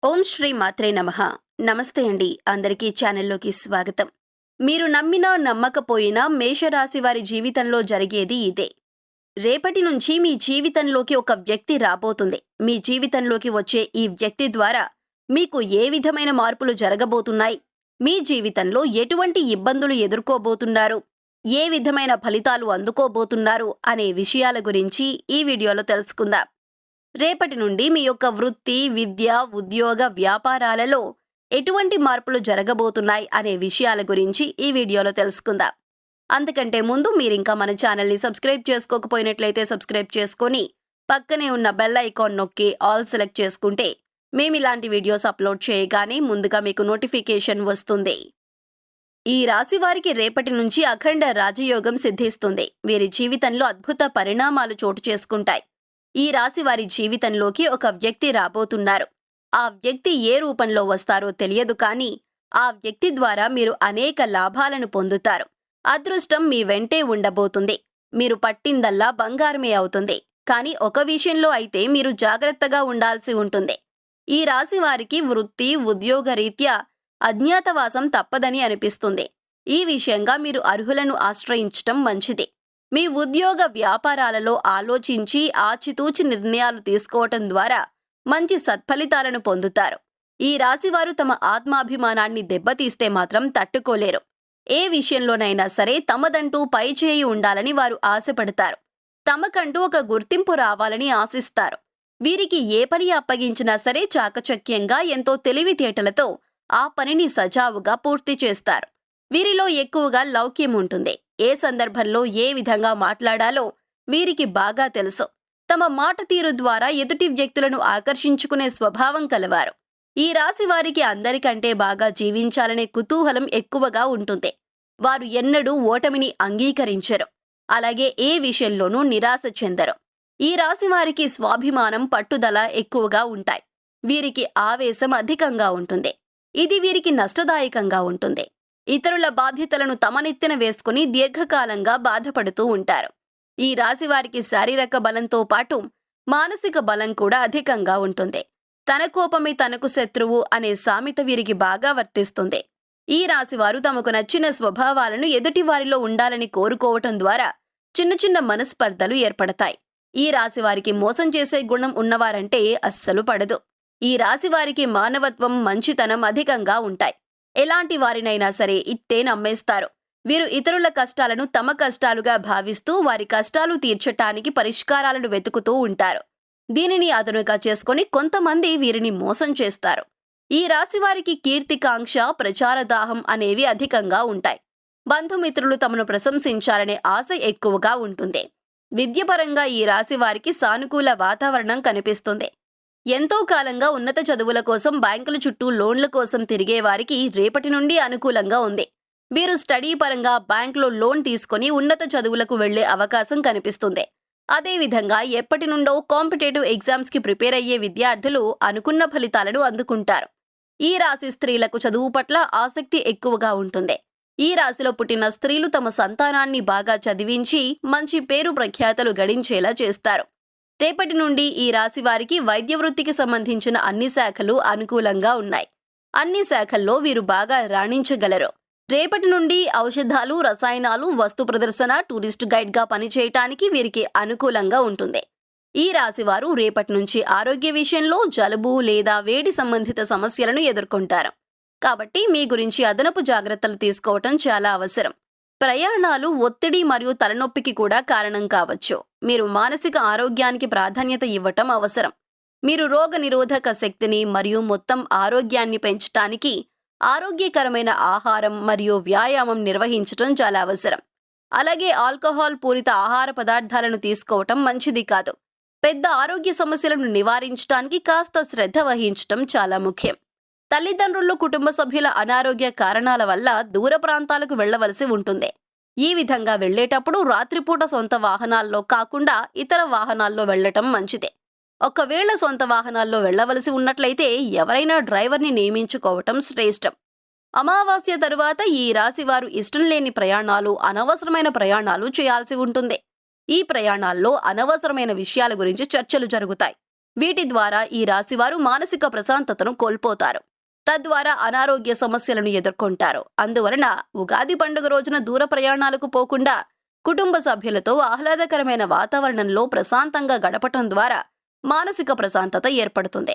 ఓం శ్రీ మాత్రే నమః. నమస్తే అండి. అందరికీ ఛానల్లోకి స్వాగతం. మీరు నమ్మినా నమ్మకపోయినా మేషరాశి వారి జీవితంలో జరిగేది ఇదే. రేపటి నుంచి మీ జీవితంలోకి ఒక వ్యక్తి రాబోతుంది. మీ జీవితంలోకి వచ్చే ఈ వ్యక్తి ద్వారా మీకు ఏ విధమైన మార్పులు జరగబోతున్నాయి, మీ జీవితంలో ఎటువంటి ఇబ్బందులు ఎదుర్కోబోతున్నారు, ఏ విధమైన ఫలితాలు అందుకోబోతున్నారు అనే విషయాల గురించి ఈ వీడియోలో తెలుసుకుందాం. రేపటి నుండి మీ యొక్క వృత్తి, విద్య, ఉద్యోగ, వ్యాపారాలలో ఎటువంటి మార్పులు జరగబోతున్నాయి అనే విషయాల గురించి ఈ వీడియోలో తెలుసుకుందాం. అంతకంటే ముందు మీరింకా మన ఛానల్ని సబ్స్క్రైబ్ చేసుకోకపోయినట్లయితే సబ్స్క్రైబ్ చేసుకొని పక్కనే ఉన్న బెల్ ఐకాన్ నొక్కి ఆల్ సెలెక్ట్ చేసుకుంటే మేమిలాంటి వీడియోస్ అప్లోడ్ చేయగానే ముందుగా మీకు నోటిఫికేషన్ వస్తుంది. ఈ రాశి వారికి రేపటి నుంచి అఖండ రాజయోగం సిద్ధిస్తుంది. వీరి జీవితంలో అద్భుత పరిణామాలు చోటు చేసుకుంటాయి. ఈ రాశి వారి జీవితంలోకి ఒక వ్యక్తి రాబోతున్నారు. ఆ వ్యక్తి ఏ రూపంలో వస్తారో తెలియదు, కానీ ఆ వ్యక్తి ద్వారా మీరు అనేక లాభాలను పొందుతారు. అదృష్టం మీ వెంటే ఉండబోతుంది. మీరు పట్టిందల్లా బంగారమే అవుతుంది. కానీ ఒక విషయంలో అయితే మీరు జాగ్రత్తగా ఉండాల్సి ఉంటుంది. ఈ రాశి వారికి వృత్తి, ఉద్యోగ రీత్యా అజ్ఞాతవాసం తప్పదని అనిపిస్తుంది. ఈ విషయంగా మీరు అర్హులను ఆశ్రయించటం మంచిది. మీ ఉద్యోగ వ్యాపారాలలో ఆలోచించి ఆచితూచి నిర్ణయాలు తీసుకోవటం ద్వారా మంచి సత్ఫలితాలను పొందుతారు. ఈ రాశివారు తమ ఆత్మాభిమానాన్ని దెబ్బతీస్తే మాత్రం తట్టుకోలేరు. ఏ విషయంలోనైనా సరే తమదంటూ పైచేయి ఉండాలని వారు ఆశపడతారు. తమకంటూ ఒక గుర్తింపు రావాలని ఆశిస్తారు. వీరికి ఏ పని అప్పగించినా సరే చాకచక్యంగా ఎంతో తెలివితేటలతో ఆ పనిని సజావుగా పూర్తి చేస్తారు. వీరిలో ఎక్కువగా లౌక్యం ఉంటుంది. ఏ సందర్భంలో ఏ విధంగా మాట్లాడాలో వీరికి బాగా తెలుసు. తమ మాట తీరు ద్వారా ఎదుటి వ్యక్తులను ఆకర్షించుకునే స్వభావం కలవారు. ఈ రాశి వారికి అందరికంటే బాగా జీవించాలనే కుతూహలం ఎక్కువగా ఉంటుంది. వారు ఎన్నడూ ఓటమిని అంగీకరించరు. అలాగే ఏ విషయంలోనూ నిరాశ చెందరు. ఈ రాశి వారికి స్వాభిమానం, పట్టుదల ఎక్కువగా ఉంటాయి. వీరికి ఆవేశం అధికంగా ఉంటుంది. ఇది వీరికి నష్టదాయకంగా ఉంటుంది. ఇతరుల బాధ్యతలను తమనెత్తిన వేసుకుని దీర్ఘకాలంగా బాధపడుతూ ఉంటారు. ఈ రాశి వారికి శారీరక బలంతో పాటు మానసిక బలం కూడా అధికంగా ఉంటుంది. తన కోపమే తనకు శత్రువు అనే సామెత వీరికి బాగా వర్తిస్తుంది. ఈ రాశివారు తమకు నచ్చిన స్వభావాలను ఎదుటి వారిలో ఉండాలని కోరుకోవటం ద్వారా చిన్న చిన్న మనస్పర్ధలు ఏర్పడతాయి. ఈ రాశి వారికి మోసం చేసే గుణం ఉన్నవారంటే అస్సలు పడదు. ఈ రాశి వారికి మానవత్వం, మంచితనం అధికంగా ఉంటాయి. ఎలాంటి వారినైనా సరే ఇట్టే నమ్మేస్తారు. వీరు ఇతరుల కష్టాలను తమ కష్టాలుగా భావిస్తూ వారి కష్టాలు తీర్చటానికి పరిష్కారాలను వెతుకుతూ ఉంటారు. దీనిని అదనుగా చేసుకుని కొంతమంది వీరిని మోసం చేస్తారు. ఈ రాశి వారికి కీర్తికాంక్ష, ప్రచారదాహం అనేవి అధికంగా ఉంటాయి. బంధుమిత్రులు తమను ప్రశంసించాలనే ఆశ ఎక్కువగా ఉంటుంది. విద్యపరంగా ఈ రాశి వారికి సానుకూల వాతావరణం కనిపిస్తుంది. ఎంతో కాలంగా ఉన్నత చదువుల కోసం బ్యాంకుల చుట్టూ లోన్ల కోసం తిరిగే వారికి రేపటి నుండి అనుకూలంగా ఉంది. వీరు స్టడీ పరంగా బ్యాంకులో లోన్ తీసుకుని ఉన్నత చదువులకు వెళ్లే అవకాశం కనిపిస్తుంది. అదేవిధంగా ఎప్పటి నుండో కాంపిటేటివ్ ఎగ్జామ్స్కి ప్రిపేర్ అయ్యే విద్యార్థులు అనుకున్న ఫలితాలను అందుకుంటారు. ఈ రాశి స్త్రీలకు చదువు పట్ల ఆసక్తి ఎక్కువగా ఉంటుంది. ఈ రాశిలో పుట్టిన స్త్రీలు తమ సంతానాన్ని బాగా చదివించి మంచి పేరు ప్రఖ్యాతలు గడించేలా చేస్తారు. రేపటి నుండి ఈ రాశి వారికి వైద్య వృత్తికి సంబంధించిన అన్ని శాఖలు అనుకూలంగా ఉన్నాయి. అన్ని శాఖల్లో వీరు బాగా రాణించగలరు. రేపటి నుండి ఔషధాలు, రసాయనాలు, వస్తు ప్రదర్శన, టూరిస్ట్ గైడ్గా పనిచేయటానికి వీరికి అనుకూలంగా ఉంటుంది. ఈ రాశివారు రేపటి నుంచి ఆరోగ్య విషయంలో జలుబు లేదా వేడి సంబంధిత సమస్యలను ఎదుర్కొంటారు. కాబట్టి మీ గురించి అదనపు జాగ్రత్తలు తీసుకోవటం చాలా అవసరం. ప్రయాణాలు ఒత్తిడి మరియు తలనొప్పికి కూడా కారణం కావచ్చు. మీరు మానసిక ఆరోగ్యానికి ప్రాధాన్యత ఇవ్వటం అవసరం. మీరు రోగ నిరోధక శక్తిని మరియు మొత్తం ఆరోగ్యాన్ని పెంచటానికి ఆరోగ్యకరమైన ఆహారం మరియు వ్యాయామం నిర్వహించటం చాలా అవసరం. అలాగే ఆల్కహాల్ పూరిత ఆహార పదార్థాలను తీసుకోవటం మంచిది కాదు. పెద్ద ఆరోగ్య సమస్యలను నివారించడానికి కాస్త శ్రద్ధ వహించటం చాలా ముఖ్యం. తల్లిదండ్రులు, కుటుంబ సభ్యుల అనారోగ్య కారణాల వల్ల దూర ప్రాంతాలకు వెళ్లవలసి ఉంటుంది. ఈ విధంగా వెళ్లేటప్పుడు రాత్రిపూట సొంత వాహనాల్లో కాకుండా ఇతర వాహనాల్లో వెళ్లటం మంచిదే. ఒకవేళ సొంత వాహనాల్లో వెళ్లవలసి ఉన్నట్లయితే ఎవరైనా డ్రైవర్ని నియమించుకోవటం శ్రేష్టం. అమావాస్య తరువాత ఈ రాశివారు ఇష్టం లేని ప్రయాణాలు, అనవసరమైన ప్రయాణాలు చేయాల్సి ఉంటుంది. ఈ ప్రయాణాల్లో అనవసరమైన విషయాల గురించి చర్చలు జరుగుతాయి. వీటి ద్వారా ఈ రాశివారు మానసిక ప్రశాంతతను కోల్పోతారు. తద్వారా అనారోగ్య సమస్యలను ఎదుర్కొంటారు. అందువలన ఉగాది పండుగ రోజున దూర ప్రయాణాలకు పోకుండా కుటుంబ సభ్యులతో ఆహ్లాదకరమైన వాతావరణంలో ప్రశాంతంగా గడపటం ద్వారా మానసిక ప్రశాంతత ఏర్పడుతుంది.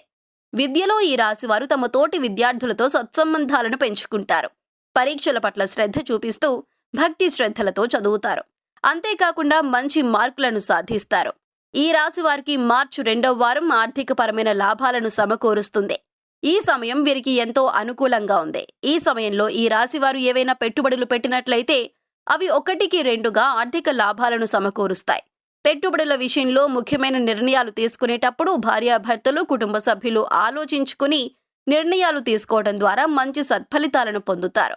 విద్యలో ఈ రాశివారు తమ తోటి విద్యార్థులతో సత్సంబంధాలను పెంచుకుంటారు. పరీక్షల పట్ల శ్రద్ధ చూపిస్తూ భక్తి శ్రద్ధలతో చదువుతారు. అంతేకాకుండా మంచి మార్కులను సాధిస్తారు. ఈ రాశి వారికి మార్చి 2వ వారం ఆర్థికపరమైన లాభాలను సమకూరుస్తుంది. ఈ సమయం వీరికి ఎంతో అనుకూలంగా ఉంది. ఈ సమయంలో ఈ రాశి వారు ఏవైనా పెట్టుబడులు పెట్టినట్లయితే అవి 1కి 2గా ఆర్థిక లాభాలను సమకూరుస్తాయి. పెట్టుబడుల విషయంలో ముఖ్యమైన నిర్ణయాలు తీసుకునేటప్పుడు భార్యాభర్తలు, కుటుంబ సభ్యులు ఆలోచించుకుని నిర్ణయాలు తీసుకోవడం ద్వారా మంచి సత్ఫలితాలను పొందుతారు.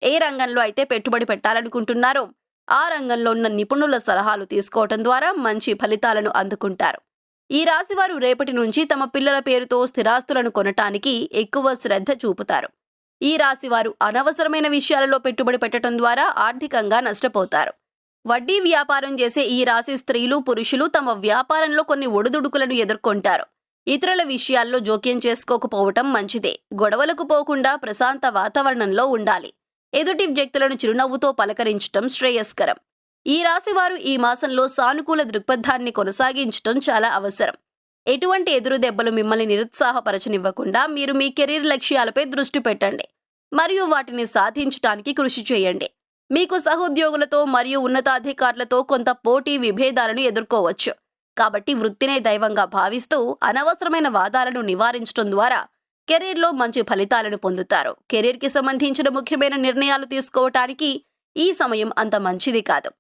ఏ రంగంలో అయితే పెట్టుబడి పెట్టాలనుకుంటున్నారో ఆ రంగంలో ఉన్న నిపుణుల సలహాలు తీసుకోవడం ద్వారా మంచి ఫలితాలను అందుకుంటారు. ఈ రాశివారు రేపటి నుంచి తమ పిల్లల పేరుతో స్థిరాస్తులను కొనటానికి ఎక్కువ శ్రద్ధ చూపుతారు. ఈ రాశివారు అనవసరమైన విషయాలలో పెట్టుబడి పెట్టడం ద్వారా ఆర్థికంగా నష్టపోతారు. వడ్డీ వ్యాపారం చేసే ఈ రాశి స్త్రీలు, పురుషులు తమ వ్యాపారంలో కొన్ని ఒడిదుడుకులను ఎదుర్కొంటారు. ఇతరుల విషయాల్లో జోక్యం చేసుకోకపోవటం మంచిదే. గొడవలకు పోకుండా ప్రశాంత వాతావరణంలో ఉండాలి. ఎదుటి వ్యక్తులను చిరునవ్వుతో పలకరించటం శ్రేయస్కరం. ఈ రాశివారు ఈ మాసంలో సానుకూల దృక్పథాన్ని కొనసాగించటం చాలా అవసరం. ఎటువంటి ఎదురు దెబ్బలు మిమ్మల్ని నిరుత్సాహపరచనివ్వకుండా మీరు మీ కెరీర్ లక్ష్యాలపై దృష్టి పెట్టండి మరియు వాటిని సాధించడానికి కృషి చేయండి. మీకు సహోద్యోగులతో మరియు ఉన్నతాధికారులతో కొంత పోటీ విభేదాలను ఎదుర్కోవచ్చు. కాబట్టి వృత్తినే దైవంగా భావిస్తూ అనవసరమైన వాదాలను నివారించడం ద్వారా కెరీర్లో మంచి ఫలితాలను పొందుతారు. కెరీర్కి సంబంధించిన ముఖ్యమైన నిర్ణయాలు తీసుకోవటానికి ఈ సమయం అంత మంచిది కాదు.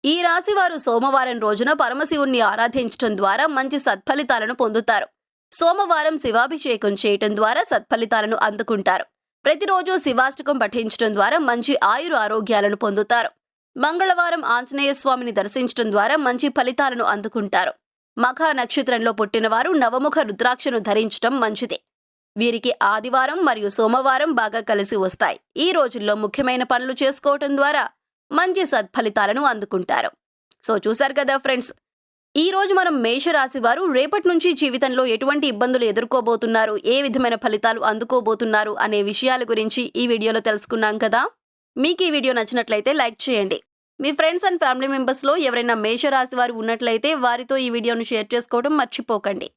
ఈ రాశివారు సోమవారం రోజున పరమశివుణ్ణి ఆరాధించడం ద్వారా మంచి సత్ఫలితాలను పొందుతారు. సోమవారం శివాభిషేకం చేయటం ద్వారా సత్ఫలితాలను అందుకుంటారు. ప్రతిరోజు శివాష్టకం పఠించడం ద్వారా మంచి ఆరోగ్యాలను పొందుతారు. మంగళవారం ఆంజనేయ స్వామిని దర్శించడం ద్వారా మంచి ఫలితాలను అందుకుంటారు. మఖ నక్షత్రంలో పుట్టినవారు నవముఖ రుద్రాక్షను ధరించడం మంచిది. వీరికి ఆదివారం మరియు సోమవారం బాగా కలిసి వస్తాయి. ఈ రోజుల్లో ముఖ్యమైన పనులు చేసుకోవటం ద్వారా మంచి సత్ఫలితాలను అందుకుంటారు. సో చూశారు కదా ఫ్రెండ్స్, ఈ రోజు మనం మేషరాశి వారు రేపటి నుంచి జీవితంలో ఎటువంటి ఇబ్బందులు ఎదుర్కోబోతున్నారు, ఏ విధమైన ఫలితాలు అందుకోబోతున్నారు అనే విషయాల గురించి ఈ వీడియోలో తెలుసుకున్నాం కదా. మీకు ఈ వీడియో నచ్చినట్లయితే లైక్ చేయండి. మీ ఫ్రెండ్స్ అండ్ ఫ్యామిలీ మెంబర్స్లో ఎవరైనా మేషరాశి వారు ఉన్నట్లయితే వారితో ఈ వీడియోను షేర్ చేసుకోవడం మర్చిపోకండి.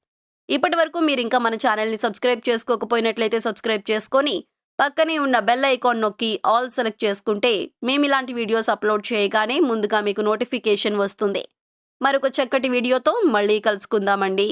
ఇప్పటి వరకు మీరు ఇంకా మన ఛానల్ని సబ్స్క్రైబ్ చేసుకోకపోయినట్లయితే సబ్స్క్రైబ్ చేసుకొని పక్కనే ఉన్న బెల్ ఐకాన్ నొక్కి ఆల్ సెలెక్ట్ చేసుకుంటే మేము ఇలాంటి వీడియోస్ అప్లోడ్ చేయగానే ముందుగా మీకు నోటిఫికేషన్ వస్తుంది. మరొక చక్కటి వీడియోతో మళ్ళీ కలుసుకుందామండి.